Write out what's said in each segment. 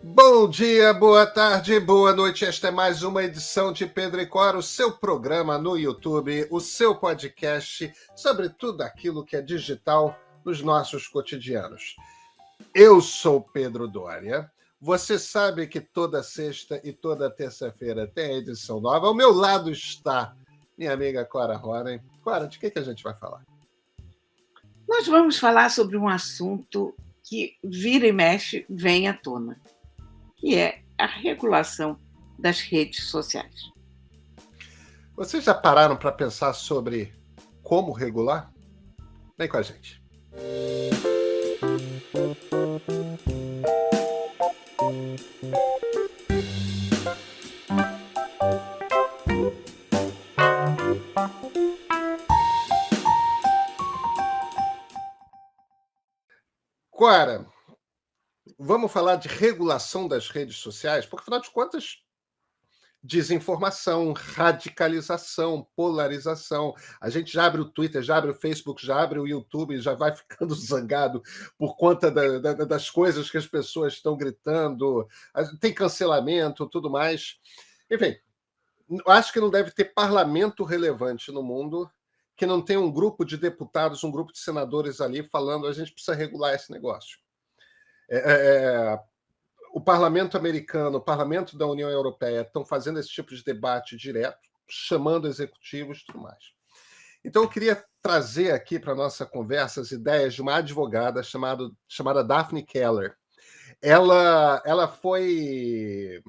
Bom dia, boa tarde, boa noite. Esta é mais uma edição de Pedro e Cora, o seu programa no YouTube, o seu podcast sobre tudo aquilo que é digital nos nossos cotidianos. Eu sou Pedro Doria. Você sabe que toda sexta e toda terça-feira tem edição nova. Ao meu lado está minha amiga Cora Ronen. Cora, de que a gente vai falar? Nós vamos falar sobre um assunto que vira e mexe vem à tona, que é a regulação das redes sociais. Vocês já pararam para pensar sobre como regular? Vem com a gente. Cora, vamos falar de regulação das redes sociais, porque, afinal de contas, desinformação, radicalização, polarização. A gente já abre o Twitter, já abre o Facebook, já abre o YouTube, já vai ficando zangado por conta das coisas que as pessoas estão gritando. Tem cancelamento, tudo mais. Enfim, acho que não deve ter parlamento relevante no mundo que não tenha um grupo de deputados, um grupo de senadores ali falando a gente precisa regular esse negócio. O parlamento americano, o parlamento da União Europeia estão fazendo esse tipo de debate direto, chamando executivos e tudo mais. Então, eu queria trazer aqui para a nossa conversa as ideias de uma advogada chamada Daphne Keller. Ela foi...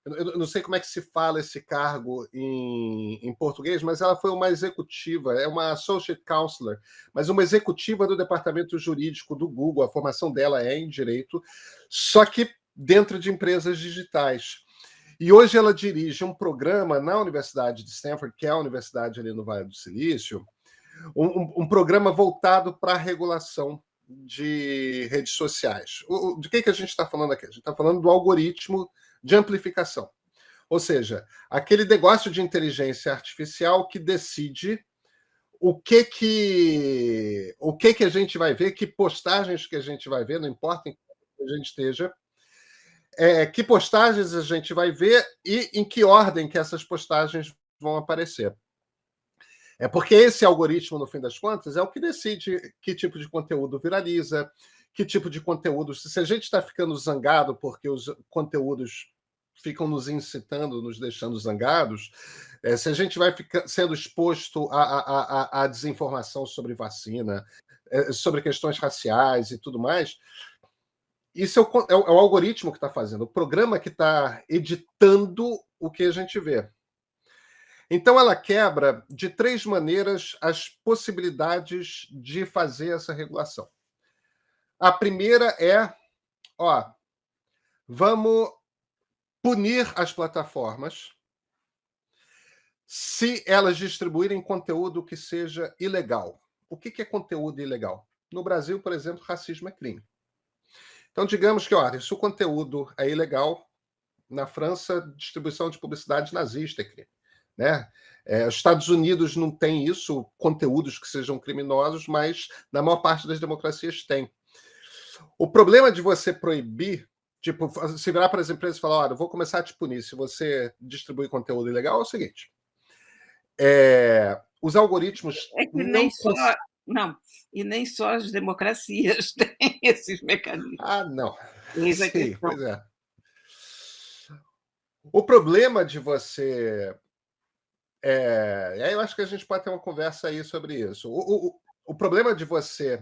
Eu não sei como é que se fala esse cargo em português, mas ela foi uma executiva, é uma associate counselor, mas uma executiva do departamento jurídico do Google. A formação dela é em direito, só que dentro de empresas digitais. E hoje ela dirige um programa na Universidade de Stanford, que é a universidade ali no Vale do Silício, um programa voltado para a regulação de redes sociais. De que a gente está falando aqui? A gente está falando do algoritmo de amplificação. Ou seja, aquele negócio de inteligência artificial que decide o que a gente vai ver, que postagens que a gente vai ver, não importa em que a gente esteja, que postagens a gente vai ver e em que ordem que essas postagens vão aparecer. É porque esse algoritmo, no fim das contas, é o que decide que tipo de conteúdo viraliza, que tipo de conteúdo... Se a gente está ficando zangado porque os conteúdos ficam nos incitando, nos deixando zangados, se a gente vai sendo exposto à desinformação sobre vacina, sobre questões raciais e tudo mais, isso é o algoritmo que está fazendo, o programa que está editando o que a gente vê. Então, ela quebra de 3 maneiras as possibilidades de fazer essa regulação. A primeira é, vamos punir as plataformas se elas distribuírem conteúdo que seja ilegal. O que é conteúdo ilegal? No Brasil, por exemplo, racismo é crime. Então, digamos que, se o conteúdo é ilegal, na França, distribuição de publicidade nazista é crime. Né? Os Estados Unidos não tem isso, conteúdos que sejam criminosos, mas na maior parte das democracias tem. O problema de você proibir, tipo, se virar para as empresas e falar, olha, eu vou começar a te punir se você distribui conteúdo ilegal, é o seguinte, os algoritmos É que não... e nem só as democracias têm esses mecanismos. Não. Eis a Sim, questão. pois é. O problema de você... aí eu acho que a gente pode ter uma conversa aí sobre isso. O problema de você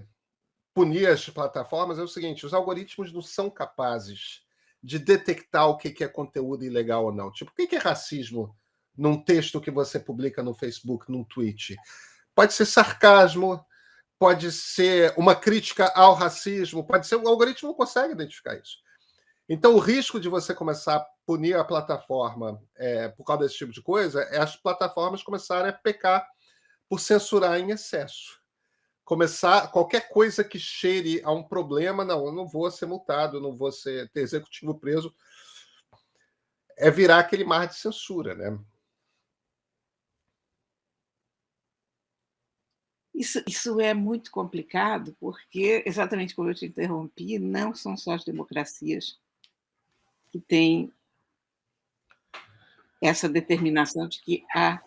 punir as plataformas é o seguinte, os algoritmos não são capazes de detectar o que é conteúdo ilegal ou não. Tipo, o que é racismo num texto que você publica no Facebook, num tweet? Pode ser sarcasmo, pode ser uma crítica ao racismo, pode ser... O algoritmo não consegue identificar isso. Então, o risco de você começar a punir a plataforma por causa desse tipo de coisa é as plataformas começarem a pecar por censurar em excesso. Começar qualquer coisa que cheire a um problema, não, eu não vou ser multado, eu não vou ter executivo preso, virar aquele mar de censura, né? Isso é muito complicado, porque, exatamente como eu te interrompi, não são só as democracias que têm essa determinação de que há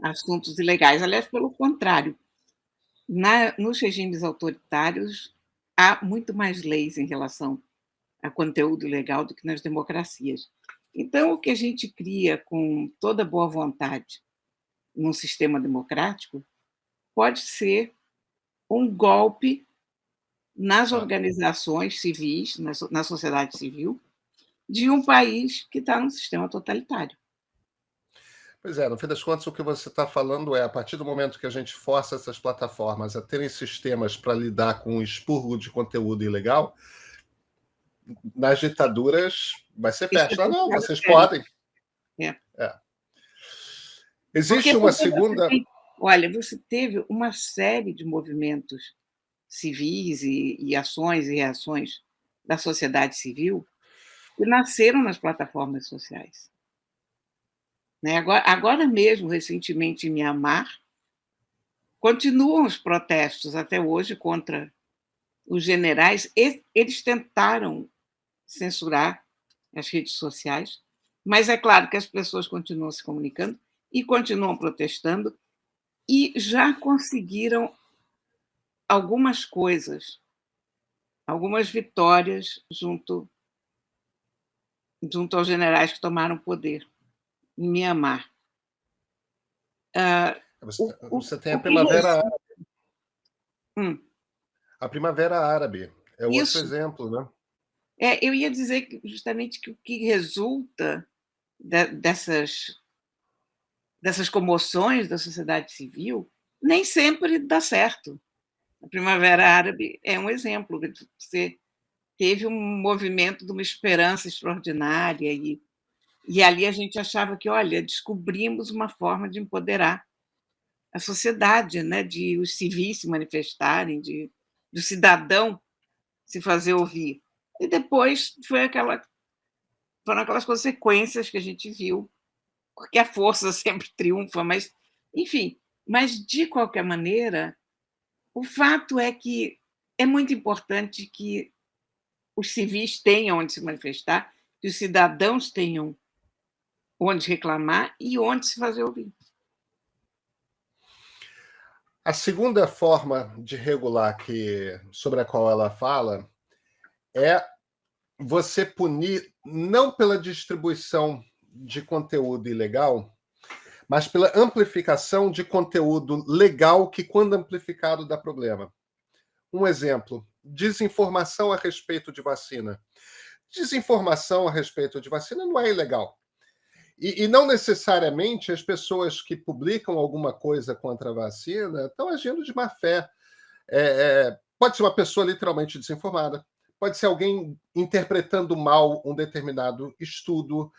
assuntos ilegais. Aliás, pelo contrário, nos regimes autoritários, há muito mais leis em relação a conteúdo ilegal do que nas democracias. Então, o que a gente cria com toda boa vontade num sistema democrático pode ser um golpe nas Ah, organizações civis, na sociedade civil, de um país que está num sistema totalitário. pois é, no fim das contas, o que você está falando é, a partir do momento que a gente força essas plataformas a terem sistemas para lidar com o expurgo de conteúdo ilegal, nas ditaduras vai ser Isso é festa. Ah, não, complicado, vocês sério. podem. É. É. Porque, Existe uma porque você segunda. tem, olha, você teve uma série de movimentos civis e ações e reações da sociedade civil que nasceram nas plataformas sociais. Né? Agora mesmo, recentemente, em Mianmar, continuam os protestos até hoje contra os generais. Eles tentaram censurar as redes sociais, mas é claro que as pessoas continuam se comunicando e continuam protestando e já conseguiram algumas coisas, algumas vitórias junto aos generais que tomaram poder em Mianmar. Ah, Você tem a o que Primavera resulta. Árabe. Hum, A Primavera Árabe é outro isso. exemplo, né? Eu ia dizer que, justamente, que o que resulta dessas comoções da sociedade civil nem sempre dá certo. A Primavera Árabe é um exemplo. Você teve um movimento de uma esperança extraordinária e ali a gente achava que, olha, descobrimos uma forma de empoderar a sociedade, né, de os civis se manifestarem, do cidadão se fazer ouvir. E depois foram aquelas consequências que a gente viu, porque a força sempre triunfa, mas, enfim. Mas, de qualquer maneira, o fato é que é muito importante que os civis tenham onde se manifestar, que os cidadãos tenham onde reclamar e onde se fazer ouvir. A segunda forma de regular sobre a qual ela fala é você punir não pela distribuição de conteúdo ilegal, mas pela amplificação de conteúdo legal que, quando amplificado, dá problema. Um exemplo: desinformação a respeito de vacina. Desinformação a respeito de vacina não é ilegal. E não necessariamente as pessoas que publicam alguma coisa contra a vacina estão agindo de má fé. Pode ser uma pessoa literalmente desinformada, pode ser alguém interpretando mal um determinado estudo.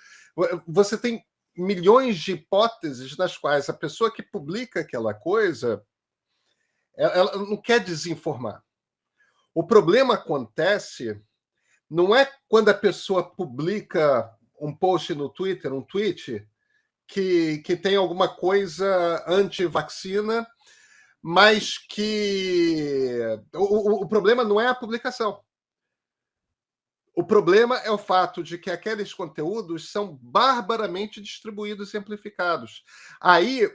Você tem milhões de hipóteses nas quais a pessoa que publica aquela coisa, ela não quer desinformar. O problema acontece não é quando a pessoa publica um post no Twitter, um tweet, que tem alguma coisa anti-vacina, mas que o problema não é a publicação. O problema é o fato de que aqueles conteúdos são barbaramente distribuídos e amplificados. Aí,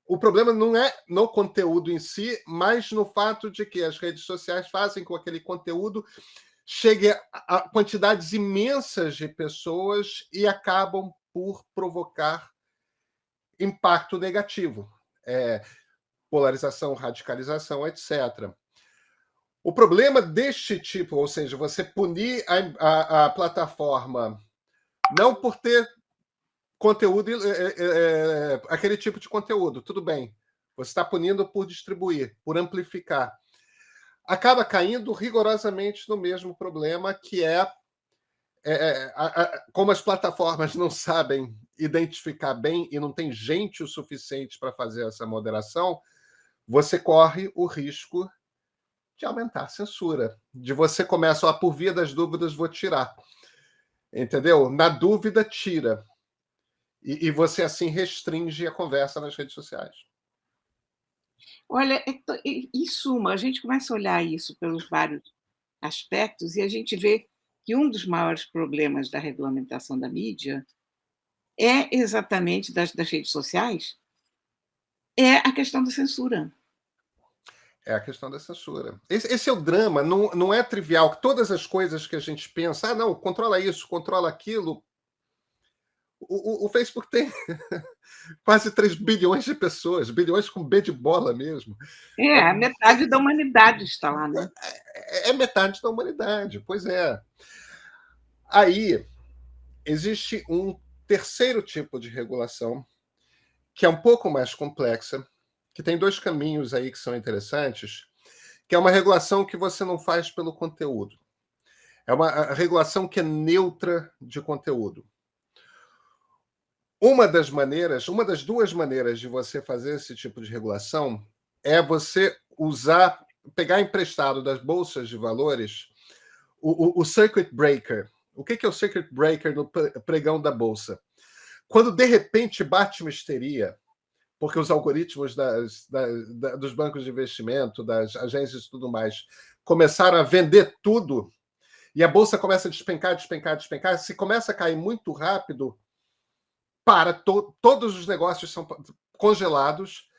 o problema não é no conteúdo em si, mas no fato de que as redes sociais fazem com que aquele conteúdo chegue a quantidades imensas de pessoas e acabam por provocar impacto negativo. Polarização, radicalização, etc. O problema deste tipo, ou seja, você punir a plataforma não por ter conteúdo, aquele tipo de conteúdo, tudo bem. Você está punindo por distribuir, por amplificar. Acaba caindo rigorosamente no mesmo problema, que como as plataformas não sabem identificar bem e não tem gente o suficiente para fazer essa moderação, você corre o risco de aumentar a censura, de você começar, por via das dúvidas, vou tirar. Entendeu? Na dúvida, tira. E você, assim, restringe a conversa nas redes sociais. Olha, em suma, a gente começa a olhar isso pelos vários aspectos e a gente vê que um dos maiores problemas da regulamentação da mídia é exatamente das redes sociais, é a questão da censura. É a questão da censura. Esse é o drama, não é trivial. Todas as coisas que a gente pensa, não, controla isso, controla aquilo. O Facebook tem quase 3 bilhões de pessoas, bilhões com B de bola mesmo. A metade da humanidade está lá, né? É metade da humanidade, pois é. Aí existe um terceiro tipo de regulação, que é um pouco mais complexa, que tem 2 caminhos aí que são interessantes, que é uma regulação que você não faz pelo conteúdo. É uma regulação que é neutra de conteúdo. Uma das 2 maneiras de você fazer esse tipo de regulação é você pegar emprestado das bolsas de valores o circuit breaker. O que é o circuit breaker no pregão da bolsa? Quando de repente bate uma histeria, porque os algoritmos dos bancos de investimento, das agências e tudo mais, começaram a vender tudo, e a bolsa começa a despencar, despencar, despencar, se começa a cair muito rápido, todos os negócios são congelados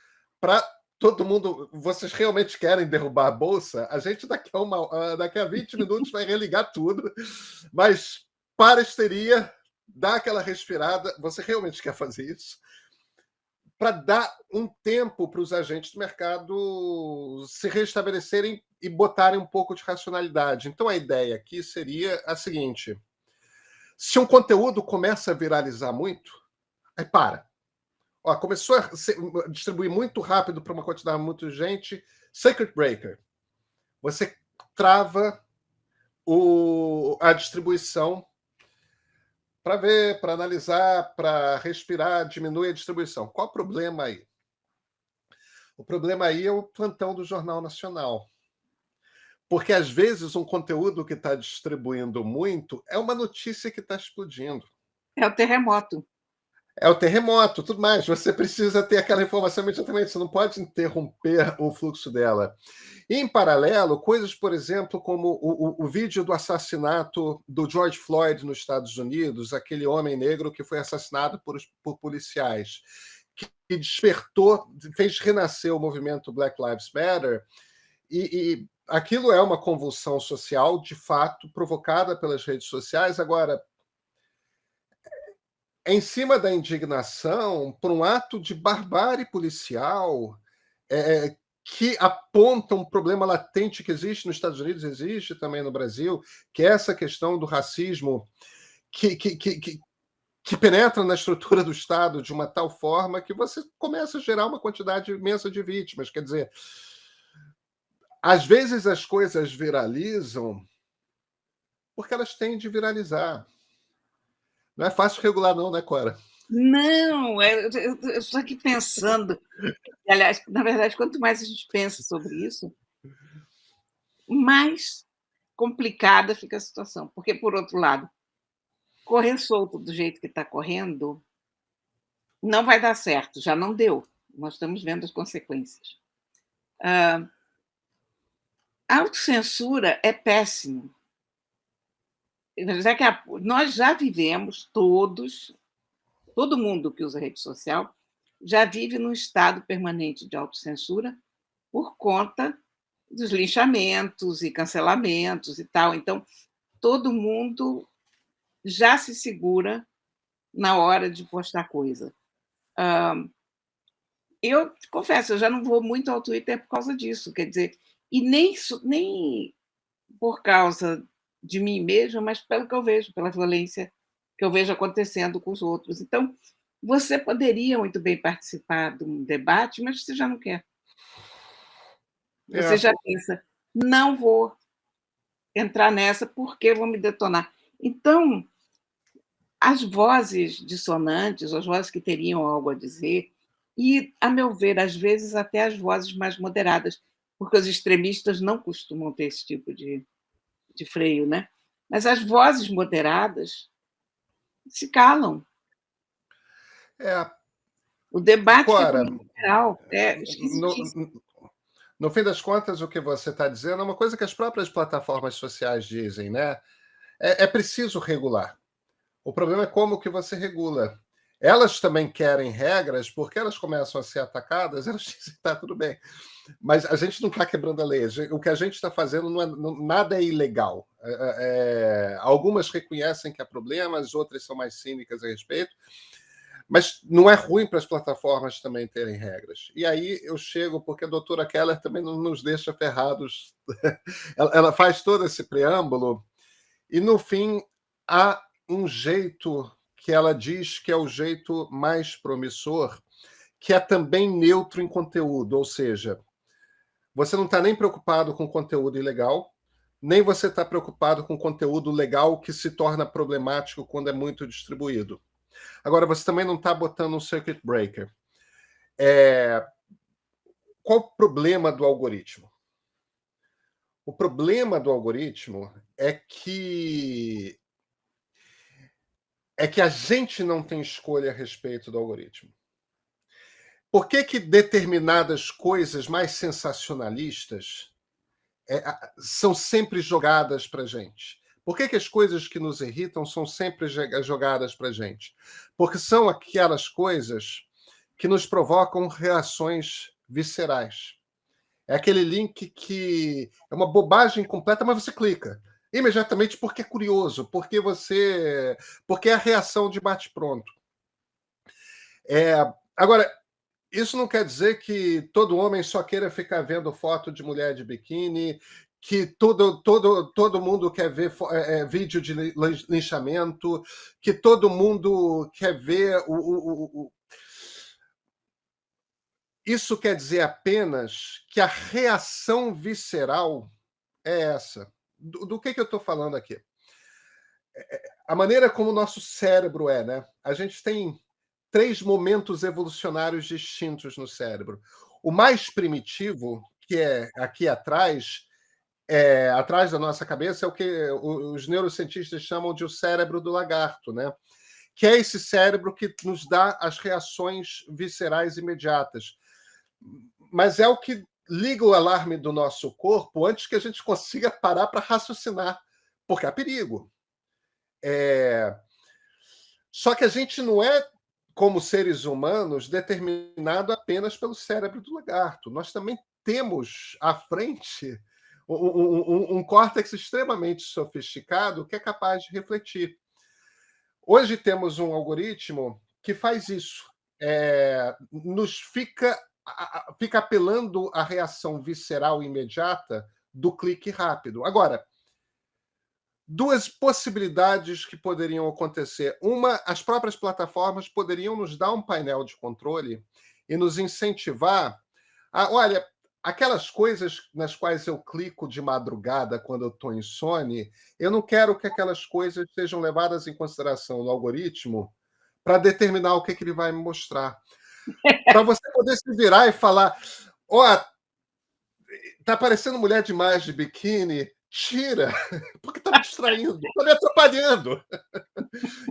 para todo mundo. Vocês realmente querem derrubar a bolsa? A gente daqui a 20 minutos vai religar tudo, mas para a histeria, dá aquela respirada. Você realmente quer fazer isso? Para dar um tempo para os agentes do mercado se restabelecerem e botarem um pouco de racionalidade. Então, a ideia aqui seria a seguinte: se um conteúdo começa a viralizar muito, aí para. Começou a distribuir muito rápido para uma quantidade muito de gente, circuit breaker. Você trava a distribuição para ver, para analisar, para respirar, diminui a distribuição. Qual o problema aí? O problema aí é o plantão do Jornal Nacional. Porque, às vezes, um conteúdo que está distribuindo muito é uma notícia que está explodindo. É o terremoto. É o terremoto, tudo mais. Você precisa ter aquela informação imediatamente, você não pode interromper o fluxo dela. E, em paralelo, coisas, por exemplo, como o vídeo do assassinato do George Floyd nos Estados Unidos, aquele homem negro que foi assassinado por policiais, que despertou, fez renascer o movimento Black Lives Matter, e aquilo é uma convulsão social, de fato, provocada pelas redes sociais. Agora, em cima da indignação por um ato de barbárie policial que aponta um problema latente que existe nos Estados Unidos, existe também no Brasil, que é essa questão do racismo que penetra na estrutura do Estado de uma tal forma que você começa a gerar uma quantidade imensa de vítimas. Quer dizer, às vezes as coisas viralizam porque elas têm de viralizar. Não é fácil regular, não, né, Cora? Não, eu estou aqui pensando. Aliás, na verdade, quanto mais a gente pensa sobre isso, mais complicada fica a situação. Porque, por outro lado, correr solto do jeito que está correndo não vai dar certo, já não deu. Nós estamos vendo as consequências. A autocensura é péssimo. Nós já vivemos todo mundo que usa rede social já vive num estado permanente de autocensura por conta dos linchamentos e cancelamentos e tal. Então, todo mundo já se segura na hora de postar coisa. Eu confesso, eu já não vou muito ao Twitter por causa disso, quer dizer, e nem por causa de mim mesma, mas pelo que eu vejo, pela violência que eu vejo acontecendo com os outros. Então, você poderia muito bem participar de um debate, mas você já não quer. Você já pensa, não vou entrar nessa porque vão me detonar. Então, as vozes dissonantes, as vozes que teriam algo a dizer, e, a meu ver, às vezes até as vozes mais moderadas, porque os extremistas não costumam ter esse tipo de freio, né? Mas as vozes moderadas se calam. O debate Cora, fica geral. É esquisitíssimo. No fim das contas, o que você está dizendo é uma coisa que as próprias plataformas sociais dizem, né? É preciso regular. O problema é como que você regula. Elas também querem regras, porque elas começam a ser atacadas, elas dizem, tá, tudo bem. Mas a gente não está quebrando a lei. O que a gente está fazendo nada é ilegal. Algumas reconhecem que há problemas, outras são mais cínicas a respeito, mas não é ruim para as plataformas também terem regras. E aí eu chego, porque a doutora Keller também não nos deixa ferrados. Ela faz todo esse preâmbulo, e no fim há um jeito que ela diz que é o jeito mais promissor, que é também neutro em conteúdo, ou seja, você não está nem preocupado com conteúdo ilegal, nem você está preocupado com conteúdo legal que se torna problemático quando é muito distribuído. Agora, você também não está botando um circuit breaker. Qual o problema do algoritmo? O problema do algoritmo é que a gente não tem escolha a respeito do algoritmo. Por que determinadas coisas mais sensacionalistas são sempre jogadas para a gente? Por que as coisas que nos irritam são sempre jogadas para a gente? Porque são aquelas coisas que nos provocam reações viscerais. É aquele link que é uma bobagem completa, mas você clica imediatamente porque é curioso, porque é a reação de bate-pronto. Agora, isso não quer dizer que todo homem só queira ficar vendo foto de mulher de biquíni, que todo mundo quer ver vídeo de linchamento, que todo mundo quer ver Isso quer dizer apenas que a reação visceral é essa. Do que eu estou falando aqui? A maneira como o nosso cérebro né? A gente tem 3 momentos evolucionários distintos no cérebro. O mais primitivo, que é aqui atrás, atrás da nossa cabeça, é o que os neurocientistas chamam de o cérebro do lagarto, né? Que é esse cérebro que nos dá as reações viscerais imediatas. Mas é o que liga o alarme do nosso corpo antes que a gente consiga parar para raciocinar, porque há perigo. Só que a gente não é, como seres humanos, determinado apenas pelo cérebro do lagarto. Nós também temos à frente um córtex extremamente sofisticado que é capaz de refletir. Hoje temos um algoritmo que faz isso. Nos fica apelando à reação visceral imediata do clique rápido. Agora, 2 possibilidades que poderiam acontecer. Uma, as próprias plataformas poderiam nos dar um painel de controle e nos incentivar olha, aquelas coisas nas quais eu clico de madrugada quando eu estou insone, eu não quero que aquelas coisas sejam levadas em consideração no algoritmo para determinar o que ele vai me mostrar. Para você poder se virar e falar, tá aparecendo mulher demais de biquíni, tira, porque tá me distraindo, tá me atrapalhando.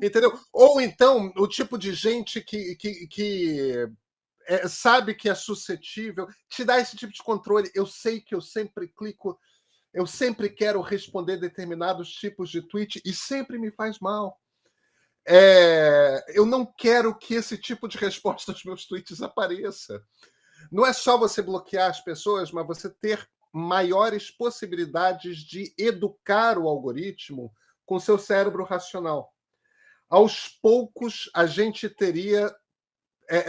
Entendeu? Ou então, o tipo de gente que sabe que é suscetível, te dá esse tipo de controle. Eu sei que eu sempre clico, eu sempre quero responder determinados tipos de tweet e sempre me faz mal. Eu não quero que esse tipo de resposta aos meus tweets apareça. Não é só você bloquear as pessoas, mas você ter maiores possibilidades de educar o algoritmo com seu cérebro racional. Aos poucos, a gente teria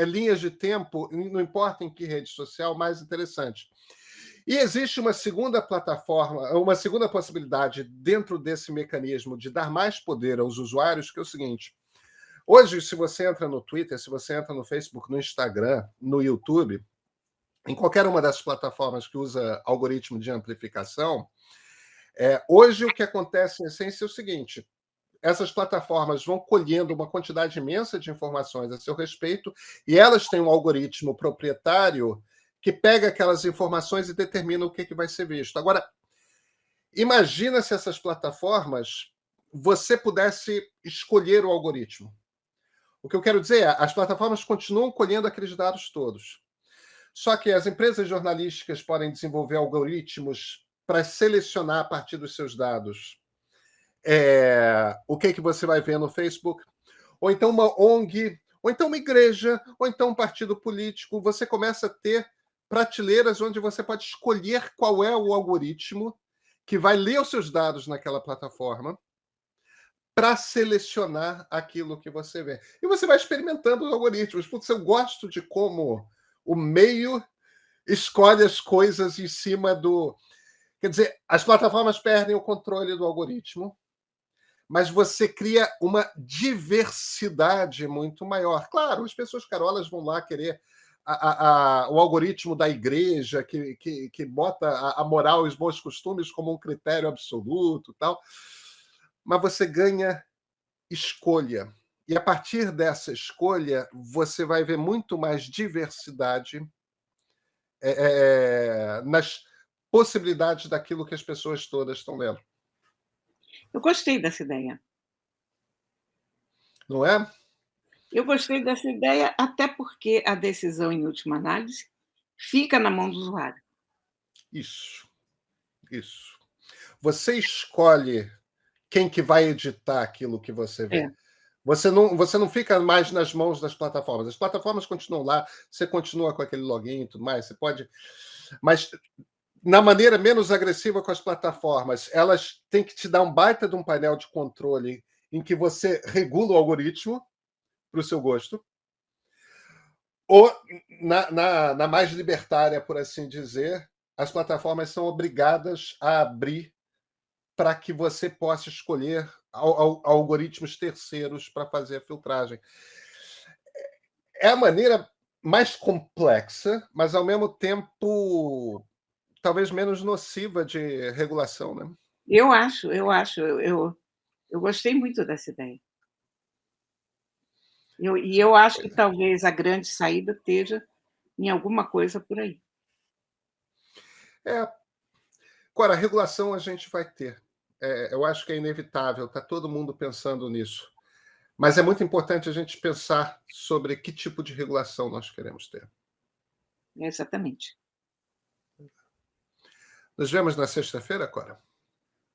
linhas de tempo, não importa em que rede social, mais interessante. E existe uma segunda plataforma, uma segunda possibilidade dentro desse mecanismo de dar mais poder aos usuários, que é o seguinte: hoje, se você entra no Twitter, se você entra no Facebook, no Instagram, no YouTube, em qualquer uma das plataformas que usa algoritmo de amplificação, hoje o que acontece em essência é o seguinte: essas plataformas vão colhendo uma quantidade imensa de informações a seu respeito e elas têm um algoritmo proprietário que pega aquelas informações e determina o que vai ser visto. Agora, imagina se essas plataformas você pudesse escolher o algoritmo. O que eu quero dizer é, as plataformas continuam colhendo aqueles dados todos. Só que as empresas jornalísticas podem desenvolver algoritmos para selecionar a partir dos seus dados o que você vai ver no Facebook, ou então uma ONG, ou então uma igreja, ou então um partido político. Você começa a ter prateleiras onde você pode escolher qual é o algoritmo que vai ler os seus dados naquela plataforma para selecionar aquilo que você vê. E você vai experimentando os algoritmos. Putz, eu gosto de como o meio escolhe as coisas em cima do... Quer dizer, as plataformas perdem o controle do algoritmo, mas você cria uma diversidade muito maior. Claro, as pessoas carolas vão lá querer o algoritmo da igreja, que bota a moral e os bons costumes como um critério absoluto, tal, mas você ganha escolha. E a partir dessa escolha, você vai ver muito mais diversidade nas possibilidades daquilo que as pessoas todas estão lendo. Eu gostei dessa ideia. Não é? Eu gostei dessa ideia, até porque a decisão, em última análise, fica na mão do usuário. Isso. Você escolhe quem que vai editar aquilo que você vê. É. Você não fica mais nas mãos das plataformas. As plataformas continuam lá, você continua com aquele login e tudo mais, você pode... Mas, na maneira menos agressiva com as plataformas, elas têm que te dar um baita de um painel de controle em que você regula o algoritmo para o seu gosto, ou, na mais libertária, por assim dizer, as plataformas são obrigadas a abrir para que você possa escolher algoritmos terceiros para fazer a filtragem. É a maneira mais complexa, mas, ao mesmo tempo, talvez menos nociva de regulação, né? Eu acho. Eu gostei muito dessa ideia. Eu acho que talvez a grande saída esteja em alguma coisa por aí. Agora, a regulação a gente vai ter. Eu acho que é inevitável, está todo mundo pensando nisso. Mas é muito importante a gente pensar sobre que tipo de regulação nós queremos ter. Exatamente. Nos vemos na sexta-feira, Cora?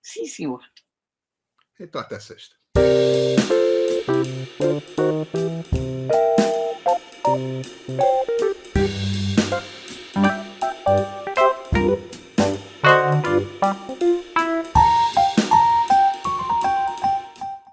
Sim, senhor. Então, até sexta.